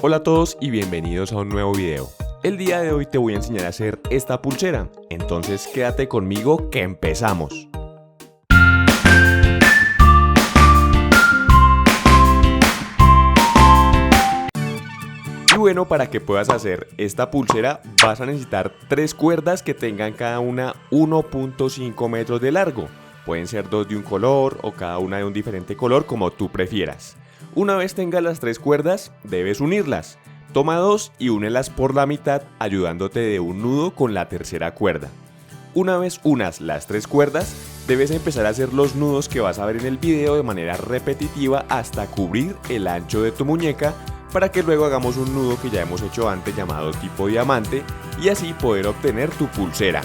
Hola a todos y bienvenidos a un nuevo video. El día de hoy te voy a enseñar a hacer esta pulsera, entonces quédate conmigo que empezamos. Y bueno, para que puedas hacer esta pulsera vas a necesitar 3 cuerdas que tengan cada una 1.5 metros de largo. Pueden ser 2 de un color o cada una de un diferente color como tú prefieras. Una vez tengas las 3 cuerdas, debes unirlas. Toma 2 y únelas por la mitad ayudándote de un nudo con la tercera cuerda. Una vez unas las 3 cuerdas, debes empezar a hacer los nudos que vas a ver en el video de manera repetitiva hasta cubrir el ancho de tu muñeca, para que luego hagamos un nudo que ya hemos hecho antes llamado tipo diamante y así poder obtener tu pulsera.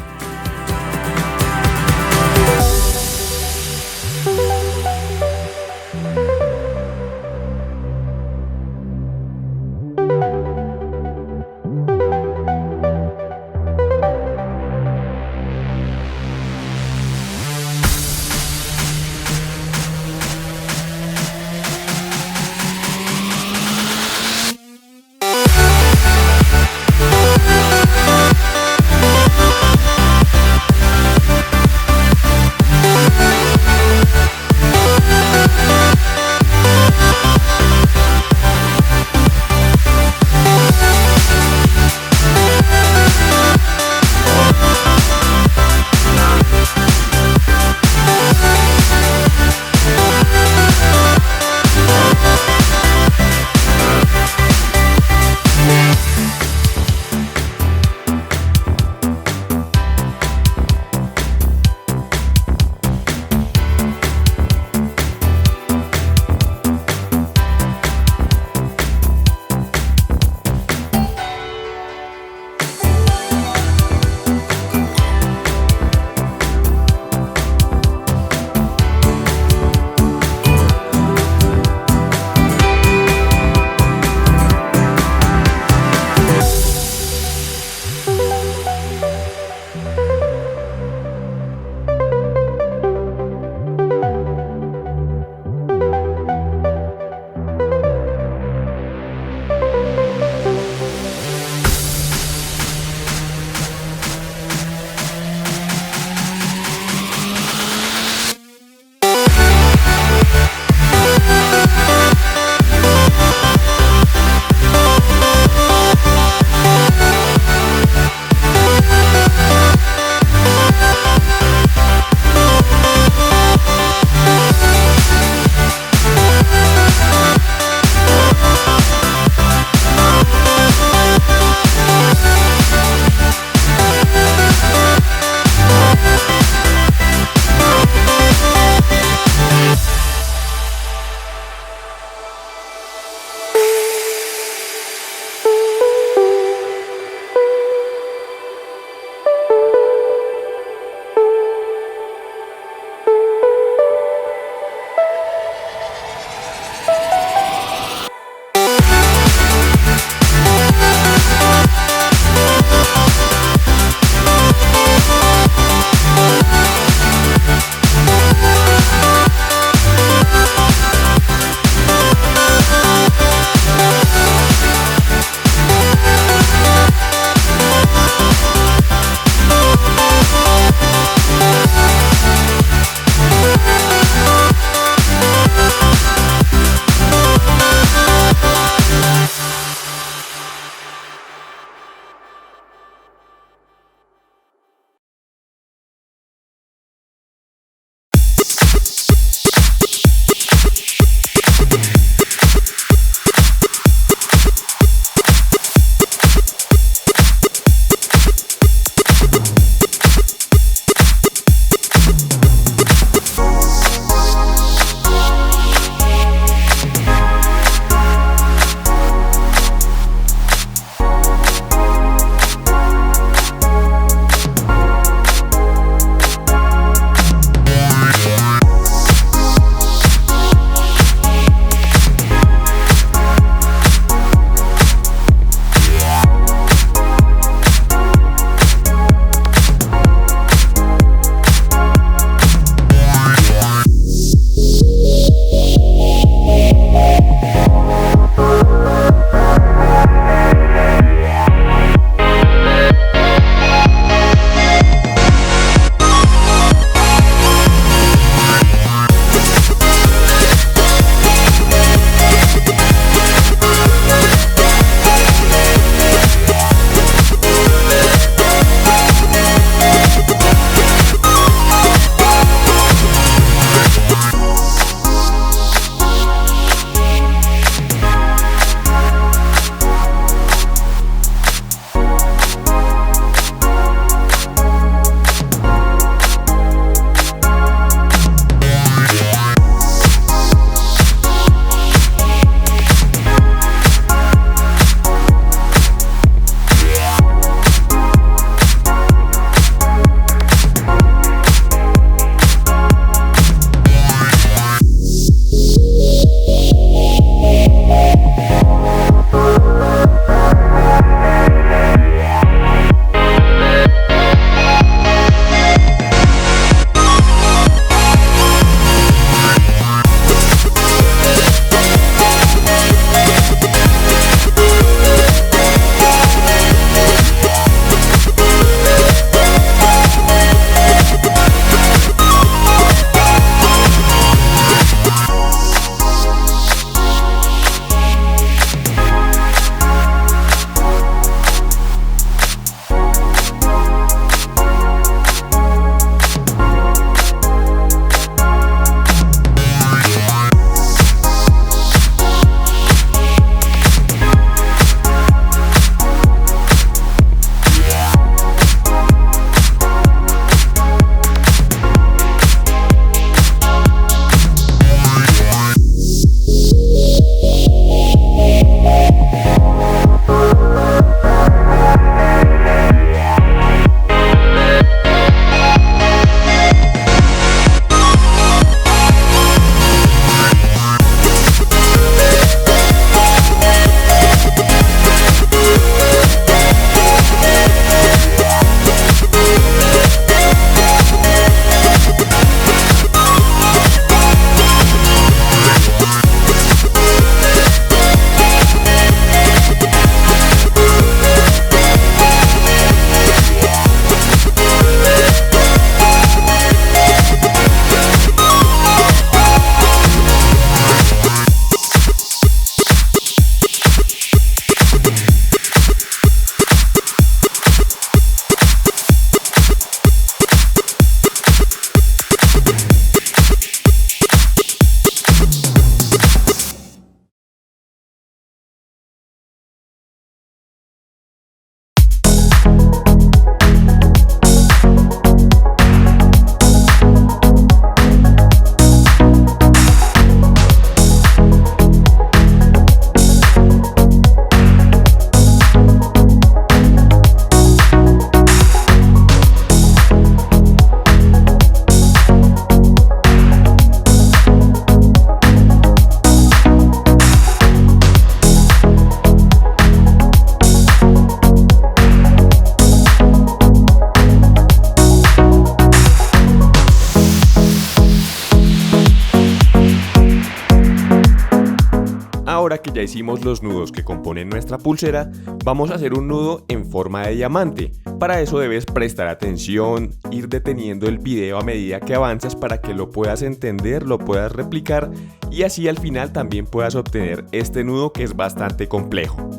que ya hicimos los nudos que componen nuestra pulsera, vamos a hacer un nudo en forma de diamante. Para eso debes prestar atención, ir deteniendo el video a medida que avanzas para que lo puedas entender, lo puedas replicar y así al final también puedas obtener este nudo que es bastante complejo.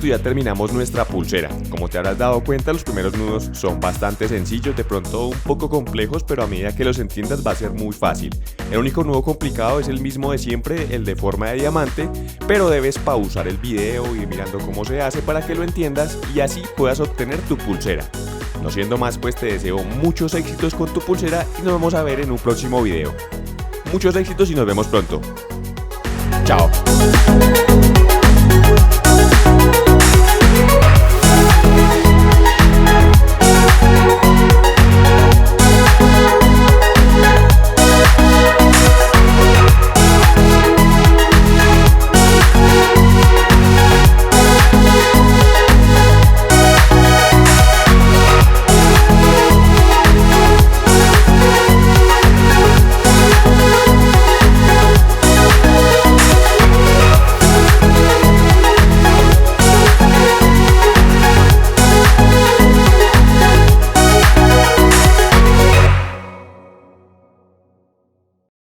Ya terminamos nuestra pulsera. Como te habrás dado cuenta, los primeros nudos son bastante sencillos, de pronto un poco complejos, pero a medida que los entiendas va a ser muy fácil. El único nudo complicado es el mismo de siempre, el de forma de diamante, pero debes pausar el video y ir mirando cómo se hace para que lo entiendas y así puedas obtener tu pulsera. No siendo más, pues te deseo muchos éxitos con tu pulsera y nos vamos a ver en un próximo video. Muchos éxitos y nos vemos pronto. Chao.